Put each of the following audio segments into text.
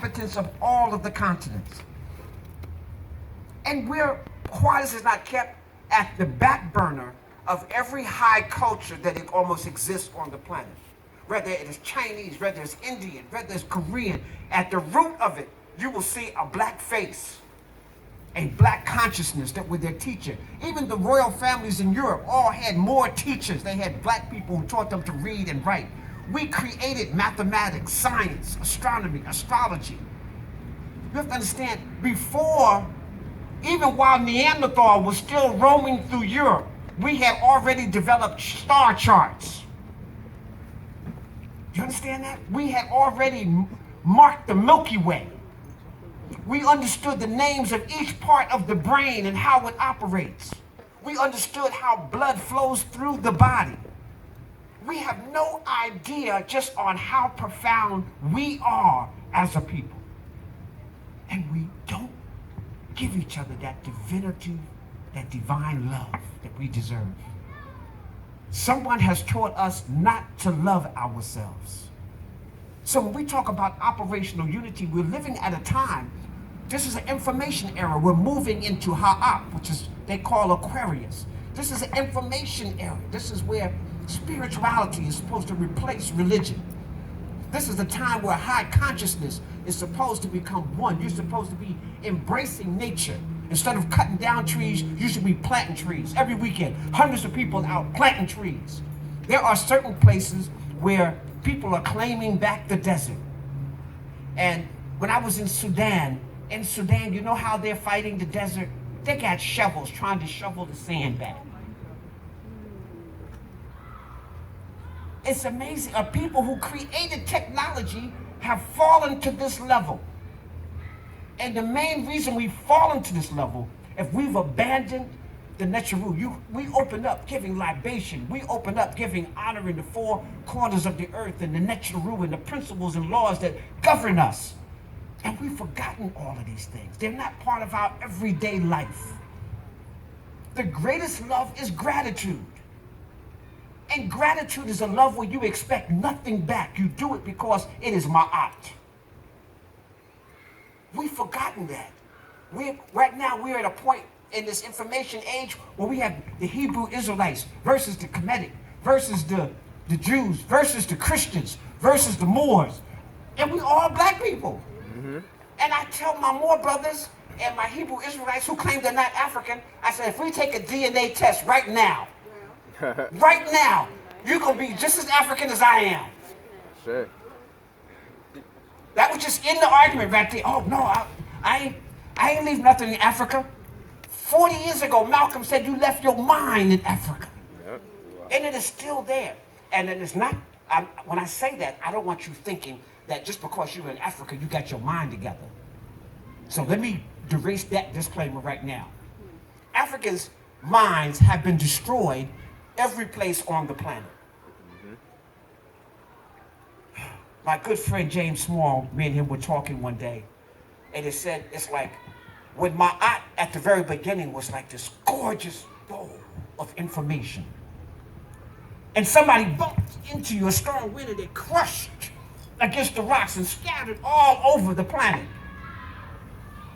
inhabitants of all of the continents. And we're, why this is not kept at the back burner of every high culture that it almost exists on the planet. Whether it is Chinese, whether it's Indian, whether it's Korean, at the root of it, you will see a black face, a black consciousness that were their teacher. Even the royal families in Europe all had more teachers. They had black people who taught them to read and write. We created mathematics, science, astronomy, astrology. You have to understand, before, even while Neanderthal was still roaming through Europe, we had already developed star charts. You understand that? We had already marked the Milky Way. We understood the names of each part of the brain and how it operates. We understood how blood flows through the body. We have no idea just on how profound we are as a people. And we don't give each other that divinity, that divine love that we deserve. Someone has taught us not to love ourselves. So when we talk about operational unity, we're living at a time, this is an information era. We're moving into Ha'ap, which is, they call Aquarius. This is an information era. This is where spirituality is supposed to replace religion. This is the time where high consciousness is supposed to become one. You're supposed to be embracing nature. Instead of cutting down trees, you should be planting trees. Every weekend, hundreds of people out planting trees. There are certain places where people are claiming back the desert. And when I was in Sudan, you know how they're fighting the desert? They got shovels trying to shovel the sand back. It's amazing. People who created technology have fallen to this level. And the main reason we've fallen to this level, if we've abandoned the natural, we open up giving libation. We open up giving honor in the four corners of the earth and the natural and the principles and laws that govern us. And we've forgotten all of these things. They're not part of our everyday life. The greatest love is gratitude. And gratitude is a love where you expect nothing back. You do it because it is ma'at. We've forgotten that. Right now, we're at a point in this information age where we have the Hebrew Israelites versus the Kemetic, versus the Jews, versus the Christians, versus the Moors. And we all black people. Mm-hmm. And I tell my Moor brothers and my Hebrew Israelites who claim they're not African, I said, if we take a DNA test right now, you're going to be just as African as I am. Sure. That was just in the argument right there. Oh, no, I ain't leave nothing in Africa. 40 years ago, Malcolm said you left your mind in Africa. Yep. And it is still there. And it is not, when I say that, I don't want you thinking that just because you're in Africa, you got your mind together. So let me erase that disclaimer right now. Africans' minds have been destroyed every place on the planet. My good friend James Small, me and him were talking one day, and it said, it's like, when Ma'at at the very beginning was like this gorgeous bowl of information. And somebody bumped into you, a strong wind, and it crushed against the rocks and scattered all over the planet.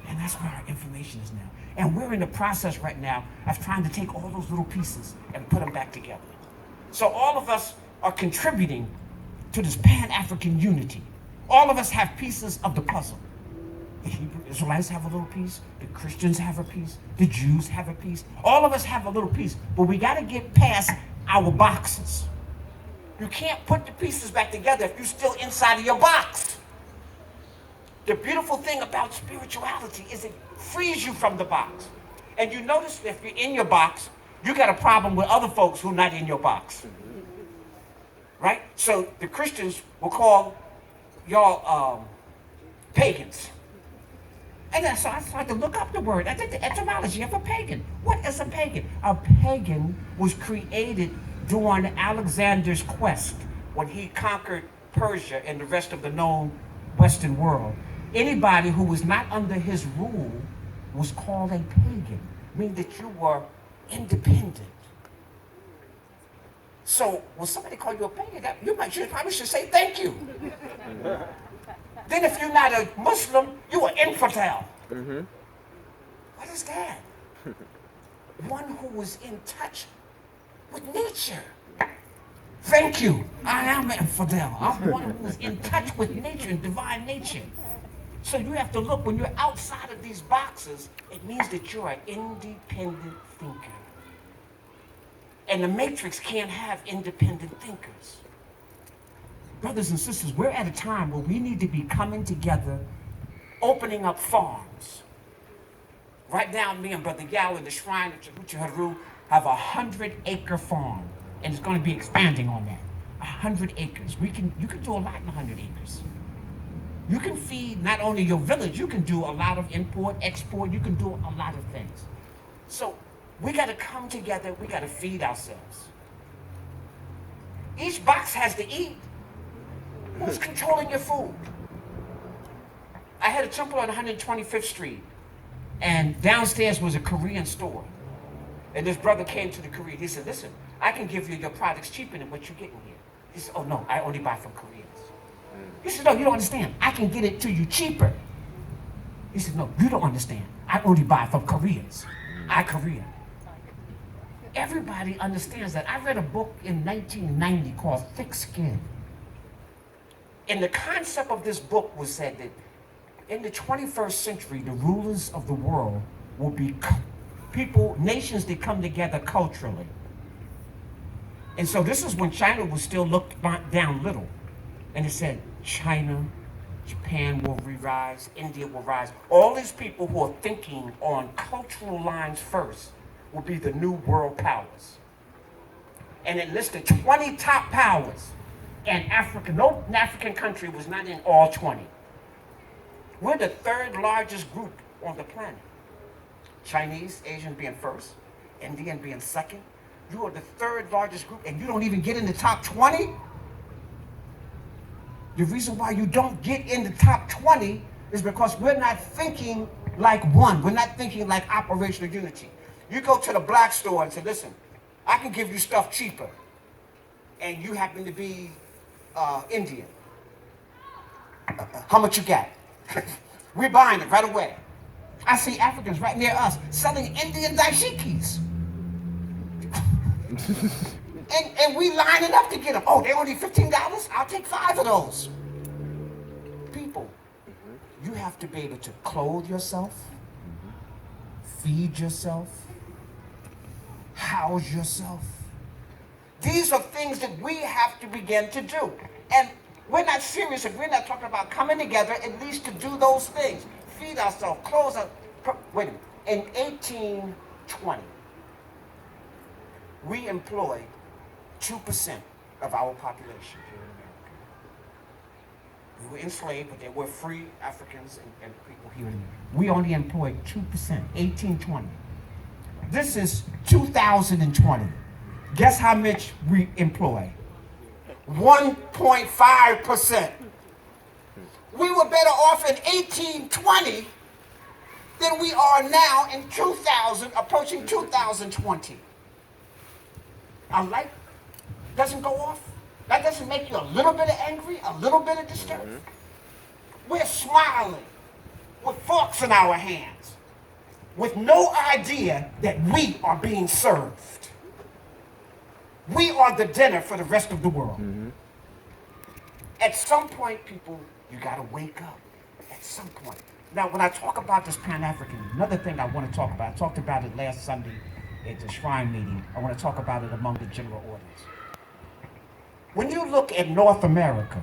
And that's where our information is now. And we're in the process right now of trying to take all those little pieces and put them back together. So all of us are contributing to this Pan-African unity. All of us have pieces of the puzzle. The Hebrew Israelites have a little piece, the Christians have a piece, the Jews have a piece. All of us have a little piece, but we got to get past our boxes. You can't put the pieces back together if you're still inside of your box. The beautiful thing about spirituality is it frees you from the box. And you notice if you're in your box, you got a problem with other folks who are not in your box. Right? So the Christians will call y'all pagans. And then so I started to look up the word. I did the etymology of a pagan. What is a pagan? A pagan was created during Alexander's quest when he conquered Persia and the rest of the known Western world. Anybody who was not under his rule was called a pagan, meaning that you were independent. So when somebody called you a pagan, you probably should say thank you. Then if you're not a Muslim, you're an infidel. What is that? One who is in touch with nature. Thank you. I am an infidel. I'm one who is in touch with nature and divine nature. So you have to look, when you're outside of these boxes, it means that you're an independent thinker. And the matrix can't have independent thinkers. Brothers and sisters, we're at a time where we need to be coming together, opening up farms. Right now, me and Brother Yao in the shrine of Chahucha Haru have a 100-acre farm, and it's going to be expanding on that. 100 acres. You can do a lot in 100 acres. You can feed not only your village, you can do a lot of import, export, you can do a lot of things. So we got to come together, we got to feed ourselves. Each box has to eat. Who's controlling your food? I had a temple on 125th Street, and downstairs was a Korean store. And this brother came to the Korean. He said, listen, I can give you your products cheaper than what you're getting here. He said, oh no, I only buy from Koreans. He said, no, you don't understand. I can get it to you cheaper. He said, no, you don't understand. I only buy from Koreans. I Korean. Everybody understands that. I read a book in 1990 called Thick Skin. And the concept of this book was said that in the 21st century, the rulers of the world will be people, nations that come together culturally. And so this is when China was still looked down little. And it said, China, Japan will rise, India will rise. All these people who are thinking on cultural lines first will be the new world powers. And it listed 20 top powers. And Africa, no African country was not in all 20. We're the third largest group on the planet. Chinese, Asian being first, Indian being second. You are the third largest group, and you don't even get in the top 20? The reason why you don't get in the top 20 is because we're not thinking like one. We're not thinking like operational unity. You go to the black store and say, listen, I can give you stuff cheaper, and you happen to be Indian. How much you got? We're buying it right away. I see Africans right near us selling Indian dashikis. and we lining up to get them. Oh, they only $15? I'll take 5 of those. People, you have to be able to clothe yourself, feed yourself, house yourself. These are things that we have to begin to do. And we're not serious if we're not talking about coming together at least to do those things. Feed ourselves, clothe ourselves. Wait a minute. In 1820, we employed 2% of our population here in America. We were enslaved, but there were free Africans and people here in America. We only employed 2%, 1820. This is 2020. Guess how much we employ? 1.5%. We were better off in 1820 than we are now in 2000, approaching 2020. Our light doesn't go off. That doesn't make you a little bit of angry, a little bit of disturbed. We're smiling with forks in our hands, with no idea that we are being served. We are the dinner for the rest of the world. At some point, people, you gotta wake up. At some point. Now, when I talk about this Pan-African, another thing I want to talk about, I talked about it last Sunday at the Shrine meeting. I want to talk about it among the general audience. When you look at North America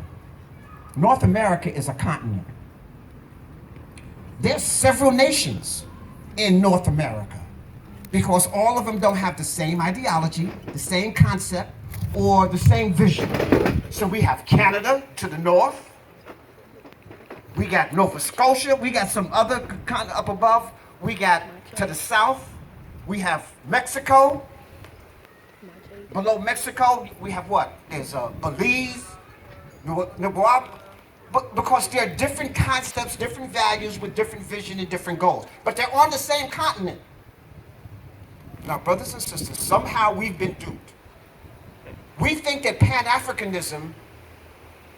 is a continent. There's several nations in North America because all of them don't have the same ideology, the same concept, or the same vision. So we have Canada to the north. We got Nova Scotia. We got some other kind of up above. We got to the south. We have Mexico. Below Mexico, we have what? There's Belize, Nicaragua. But because there are different concepts, different values with different vision and different goals. But they're on the same continent. Now, brothers and sisters, somehow we've been duped. We think that Pan-Africanism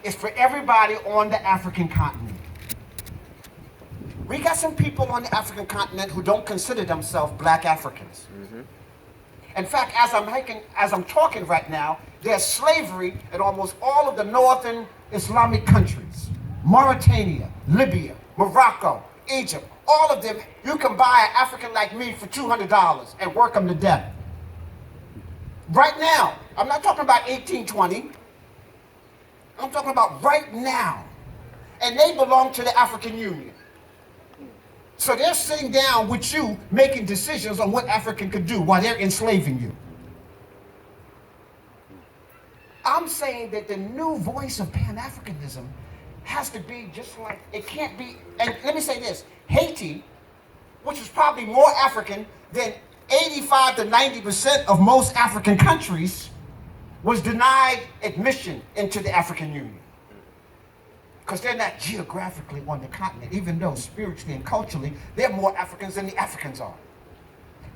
is for everybody on the African continent. We got some people on the African continent who don't consider themselves black Africans. In fact, as I'm talking right now, there's slavery in almost all of the northern Islamic countries. Mauritania, Libya, Morocco, Egypt, all of them, you can buy an African like me for $200 and work them to death. Right now, I'm not talking about 1820. I'm talking about right now. And they belong to the African Union. So they're sitting down with you making decisions on what African could do while they're enslaving you. I'm saying that the new voice of Pan-Africanism has to be just like, it can't be, and let me say this, Haiti, which is probably more African than 85 to 90% of most African countries, was denied admission into the African Union. Because they're not geographically on the continent, even though spiritually and culturally, they're more Africans than the Africans are.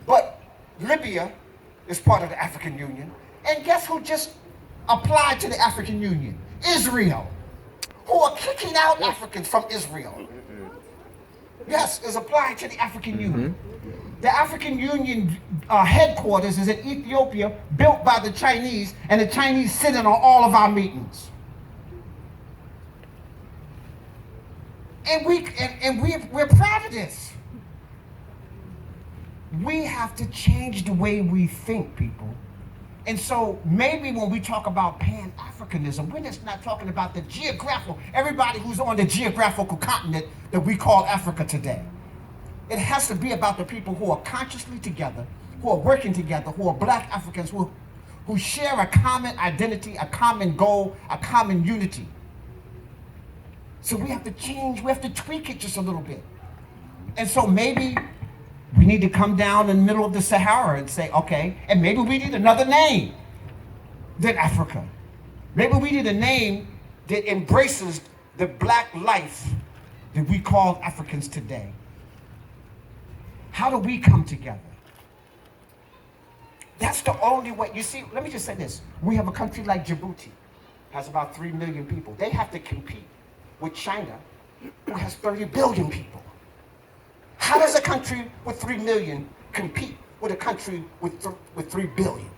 But Libya is part of the African Union, and guess who just applied to the African Union? Israel, who are kicking out Africans from Israel. Yes, is applying to the African Union. The African Union headquarters is in Ethiopia, built by the Chinese, and the Chinese sit in on all of our meetings. And we're proud of this. We have to change the way we think, people. And so maybe when we talk about Pan-Africanism, we're just not talking about the geographical, everybody who's on the geographical continent that we call Africa today. It has to be about the people who are consciously together, who are working together, who are black Africans, who share a common identity, a common goal, a common unity. So we have to change, we have to tweak it just a little bit. And so maybe we need to come down in the middle of the Sahara and say, okay, and maybe we need another name than Africa. Maybe we need a name that embraces the black life that we call Africans today. How do we come together? That's the only way. You see, let me just say this. We have a country like Djibouti, has about 3 million people. They have to compete with China, who has 30 billion people. How does a country with 3 million compete with a country with 3 billion?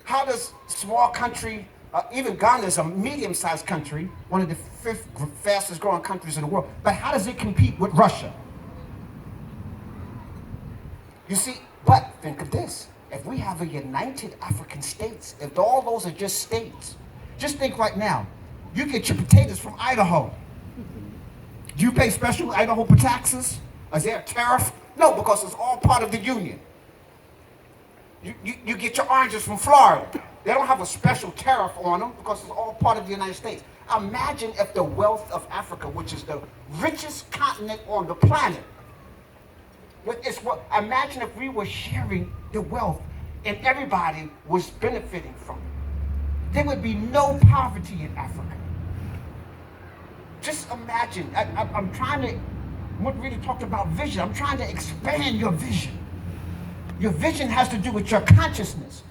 How does small country, even Ghana is a medium-sized country, one of the 5th fastest growing countries in the world, but how does it compete with Russia? You see, but think of this. If we have a united African states, if all those are just states, just think right now, you get your potatoes from Idaho. Do you pay special Idaho taxes? Is there a tariff? No, because it's all part of the union. You get your oranges from Florida. They don't have a special tariff on them because it's all part of the United States. Imagine if the wealth of Africa, which is the richest continent on the planet, imagine if we were sharing the wealth and everybody was benefiting from it. There would be no poverty in Africa. Just imagine, I'm trying to, what Rita talked about vision, I'm trying to expand your vision. Your vision has to do with your consciousness.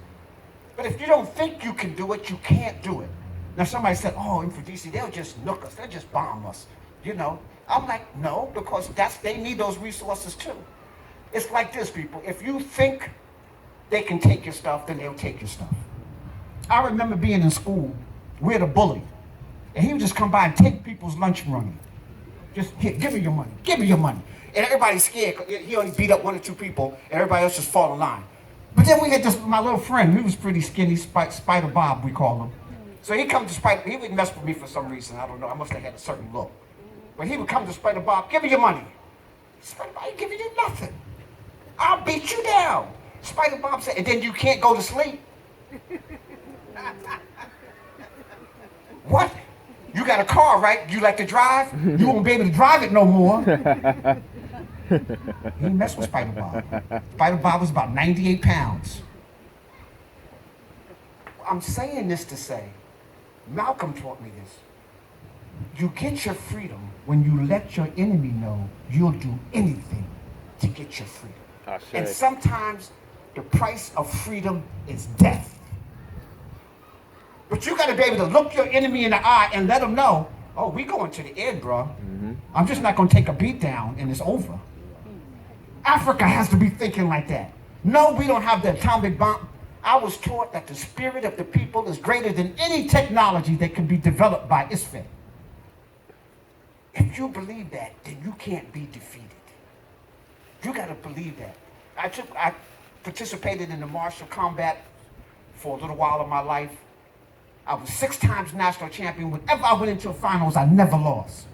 But if you don't think you can do it, you can't do it. Now somebody said, oh, Mfundishi, they'll just nuke us, they'll just bomb us, you know. I'm like, no, because they need those resources too. It's like this, people, if you think they can take your stuff, then they'll take your stuff. I remember being in school, we had a bully. And he would just come by and take people's lunch money. Just, here, give me your money, give me your money. And everybody's scared, he only beat up 1 or 2 people, and everybody else just fall in line. But then we had this, my little friend, he was pretty skinny, Spider Bob, we call him. So he come to Spider, he would mess with me for some reason, I don't know, I must have had a certain look. But he would come to Spider Bob, give me your money. Spider Bob ain't giving you nothing. I'll beat you down. Spider Bob said, and then you can't go to sleep. What? You got a car, right? You like to drive? You won't be able to drive it no more. He didn't mess with Spider Bob. Spider Bob was about 98 pounds. I'm saying this to say, Malcolm taught me this. You get your freedom when you let your enemy know you'll do anything to get your freedom. And sometimes the price of freedom is death. But you got to be able to look your enemy in the eye and let them know Oh, we going to the end, bro. I'm just not going to take a beat down and it's over. Africa has to be thinking like that. No, we don't have the atomic bomb. I was taught that the spirit of the people is greater than any technology that can be developed by ISFET. If you believe that, then you can't be defeated. You got to believe that. I participated in the martial combat for a little while of my life. I was 6 times national champion. Whenever I went into a finals, I never lost.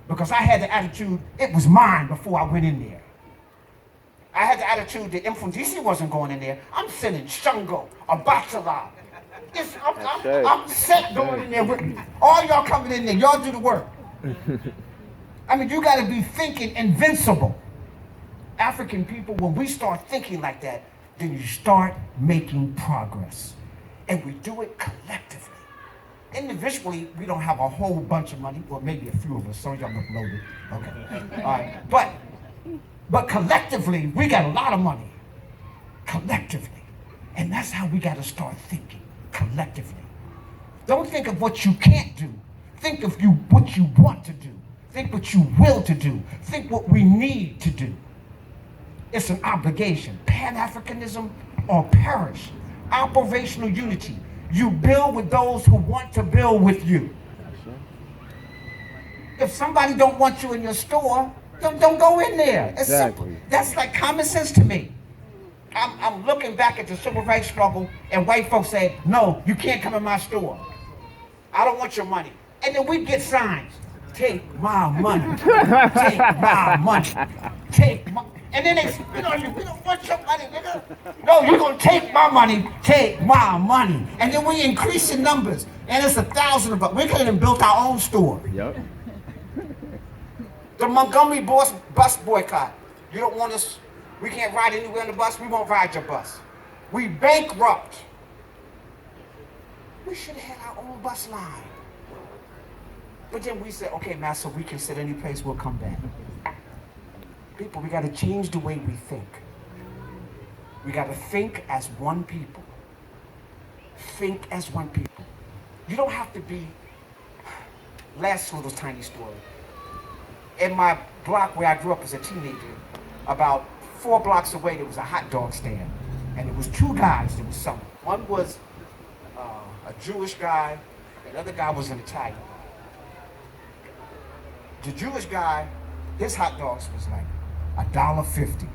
Because I had the attitude, it was mine before I went in there. I had the attitude that Mfundishi wasn't going in there. I'm sending Shango, Abatala. I'm set going in there with me. All y'all coming in there, y'all do the work. I mean, you got to be thinking invincible. African people, when we start thinking like that, then you start making progress. And we do it collectively. Individually, we don't have a whole bunch of money. Well, maybe a few of us. Some of y'all look loaded. Okay. All right. But collectively, we got a lot of money. Collectively. And that's how we got to start thinking. Collectively. Don't think of what you can't do. Think of what you want to do. Think what you will to do. Think what we need to do. It's an obligation. Pan-Africanism or perish. Operational unity. You build with those who want to build with you. If somebody don't want you in your store, don't go in there. It's simple. That's like common sense to me. I'm looking back at the civil rights struggle and white folks say, no, you can't come in my store. I don't want your money. And then we get signs. Take my money. Take my money. Take my... And then they spit on you. We don't want your money, nigga. No, you're going to take my money. Take my money. And then we increase in numbers. And it's 1,000 of us. We could have built our own store. Yep. The Montgomery bus boycott. You don't want us, we can't ride anywhere on the bus, we won't ride your bus. We bankrupt. We should have had our own bus line. But then we said, okay, master, we can sit any place, we'll come back. People, we got to change the way we think. We got to think as one people. Think as one people. You don't have to be, last little tiny story. In my block where I grew up as a teenager, about 4 blocks away, there was a hot dog stand. And it was 2 guys that was selling. One was a Jewish guy, and the other guy was an Italian. The Jewish guy, his hot dogs was like $1.50.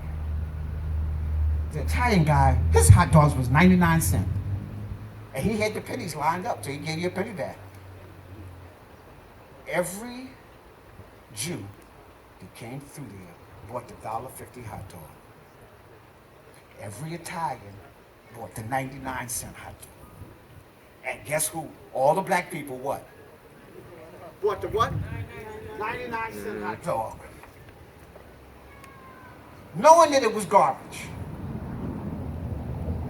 The Italian guy, his hot dogs was 99 cents. And he had the pennies lined up, so he gave you a penny back. Every Jew that came through there bought the $1.50 hot dog. Every Italian bought the 99-cent hot dog. And guess who? All the black people what? Bought the what? 99-cent hot dog. Knowing that it was garbage.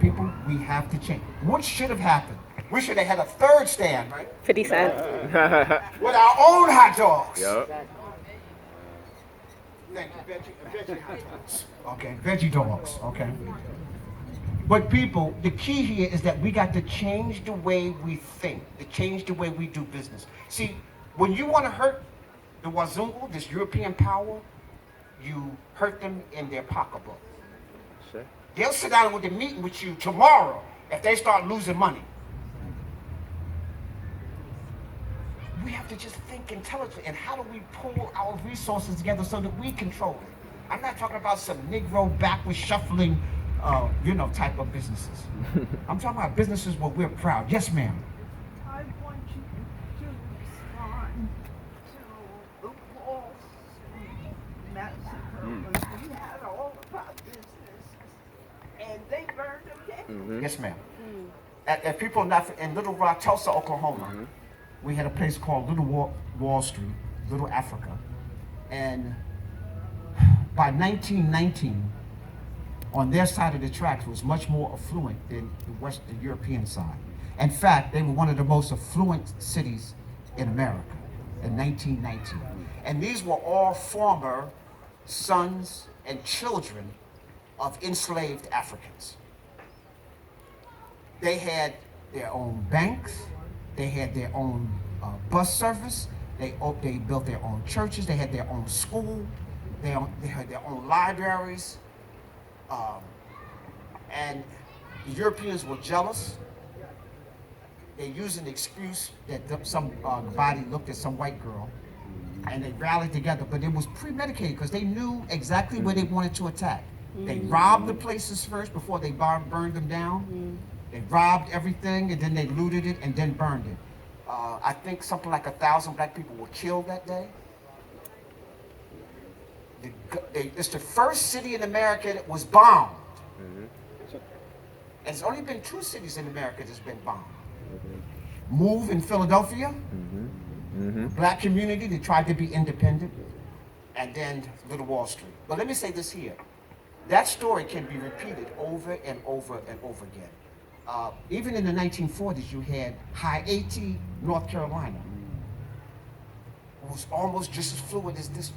People, we have to change. What should have happened? We should have had a third stand, right? 50 cents. With our own hot dogs. Yep. Thank you, veggie hot dogs. Okay, veggie dogs, okay. But people, the key here is that we got to change the way we think, to change the way we do business. See, when you want to hurt the Wazungu, this European power, you hurt them in their pocketbook. Sure. They'll sit down with a meeting with you tomorrow if they start losing money. We have to just think intelligently. And how do we pull our resources together so that we control it? I'm not talking about some Negro backward shuffling, type of businesses. I'm talking about businesses where we're proud. Yes, ma'am. I want you to respond to the Wall Street massacre. Because we had all of our businesses, and they burned them down. Yes, ma'am. If people not in Little Rock, Tulsa, Oklahoma, we had a place called Little Wall Street, Little Africa, and by 1919, on their side of the tracks was much more affluent than the European side. In fact, they were one of the most affluent cities in America in 1919. And these were all former sons and children of enslaved Africans. They had their own banks, they had their own bus service. They built their own churches. They had their own school. They had their own libraries. And the Europeans were jealous. They used an excuse that some body looked at some white girl, and they rallied together. But it was premeditated because they knew exactly where they wanted to attack. They robbed the places first before they burned them down. They robbed everything, and then they looted it and then burned it. I think something like 1,000 black people were killed that day. It's the first city in America that was bombed. And it's only been 2 cities in America that's been bombed. Move in Philadelphia, black community that tried to be independent, and then Little Wall Street. But let me say this here. That story can be repeated over and over and over again. Even in the 1940s, you had Haiti, North Carolina. It was almost just as fluid as this.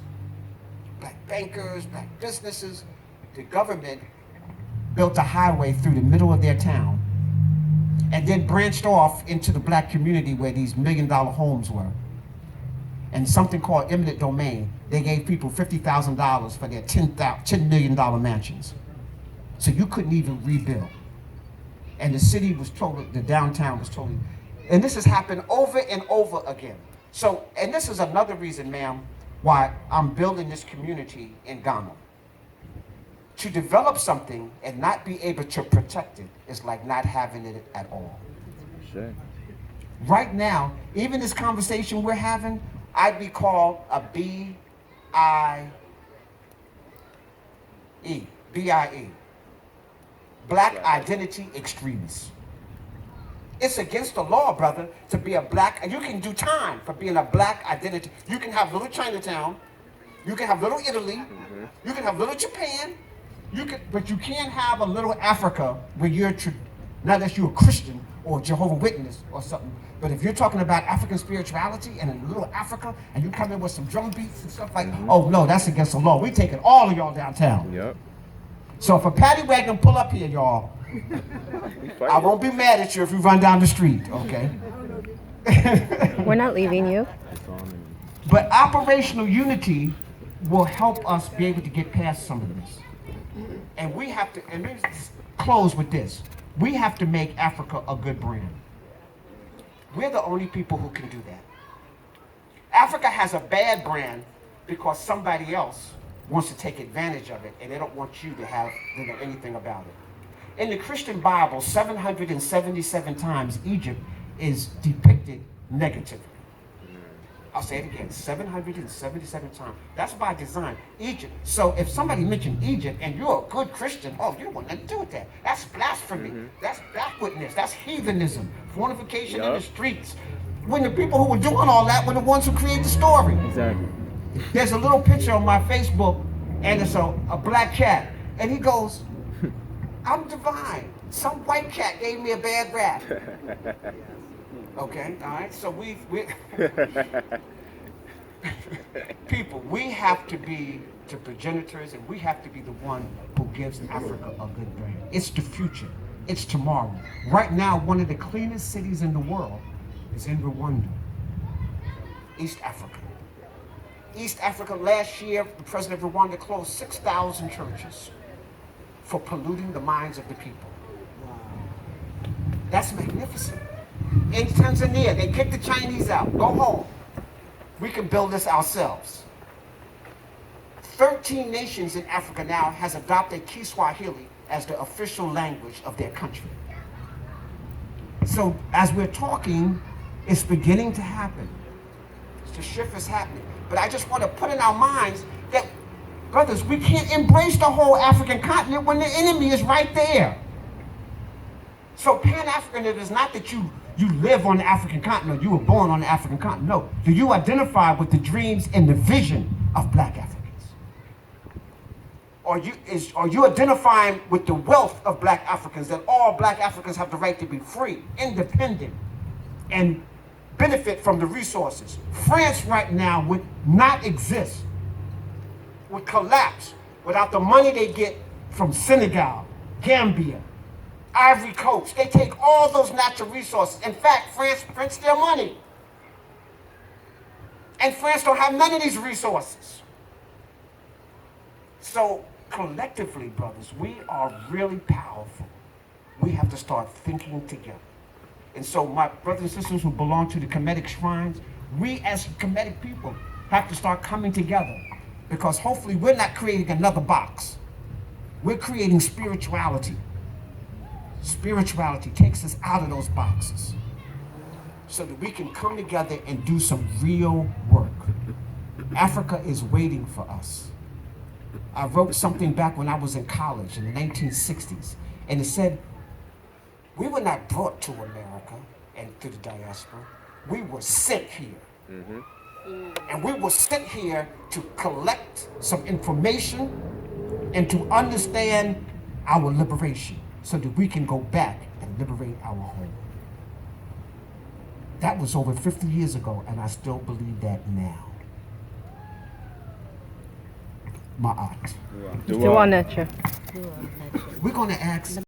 Black bankers, black businesses. The government built a highway through the middle of their town and then branched off into the black community where these $1 million homes were. And something called eminent domain, they gave people $50,000 for their $10 million mansions. So you couldn't even rebuild. And the city was totally, the downtown was totally, and this has happened over and over again. So, and this is another reason, ma'am, why I'm building this community in Ghana. To develop something and not be able to protect it is like not having it at all. Sure. Right now, even this conversation we're having, I'd be called a B-I-E, Black Identity Extremist. It's against the law, brother, to be a black, and you can do time for being a black identity. You can have little Chinatown, you can have little Italy, you can have little Japan, but you can't have a little Africa where you're, not that you're a Christian or Jehovah's Witness or something, but if you're talking about African spirituality and in little Africa, and you come in with some drum beats and stuff like, oh no, that's against the law. We're taking all of y'all downtown. Yep. So if a paddy wagon pull up here, y'all, I won't be mad at you if you run down the street, okay? We're not leaving you. But operational unity will help us be able to get past some of this. And we have to, and let's close with this. We have to make Africa a good brand. We're the only people who can do that. Africa has a bad brand because somebody else wants to take advantage of it, and they don't want you to know anything about it. In the Christian Bible, 777 times Egypt is depicted negatively. I'll say it again, 777 times. That's by design, Egypt. So if somebody mentioned Egypt and you're a good Christian, oh, you don't want nothing to do with that. That's blasphemy. That's backwardness. That's heathenism. Fornication in the streets. When the people who were doing all that were the ones who created the story. Exactly. There's a little picture on my Facebook, and it's a black cat. And he goes, I'm divine. Some white cat gave me a bad rap. Okay, all right, so we people, we have to be the progenitors, and we have to be the one who gives Africa a good brand. It's the future. It's tomorrow. Right now, one of the cleanest cities in the world is in Rwanda, East Africa. East Africa, last year, the president of Rwanda closed 6,000 churches for polluting the minds of the people. That's magnificent. In Tanzania, they kicked the Chinese out. Go home. We can build this ourselves. 13 nations in Africa now has adopted Kiswahili as the official language of their country. So as we're talking, it's beginning to happen. The shift is happening. But I just want to put in our minds that, brothers, we can't embrace the whole African continent when the enemy is right there. So Pan-Africanism is not that you live on the African continent, you were born on the African continent. No. Do you identify with the dreams and the vision of black Africans? Are you identifying with the wealth of black Africans, that all black Africans have the right to be free, independent, and benefit from the resources? France right now would not exist, would collapse without the money they get from Senegal, Gambia, Ivory Coast. They take all those natural resources. In fact, France prints their money. And France don't have none of these resources. So collectively, brothers, we are really powerful. We have to start thinking together. And so my brothers and sisters who belong to the Kemetic shrines, we as Kemetic people have to start coming together, because hopefully we're not creating another box. We're creating spirituality. Spirituality takes us out of those boxes so that we can come together and do some real work. Africa is waiting for us. I wrote something back when I was in college in the 1960s, and it said, we were not brought to America and to the diaspora. We were sent here. And we were sent here to collect some information and to understand our liberation so that we can go back and liberate our home. That was over 50 years ago, and I still believe that now. Ma'at. We're We're going to ask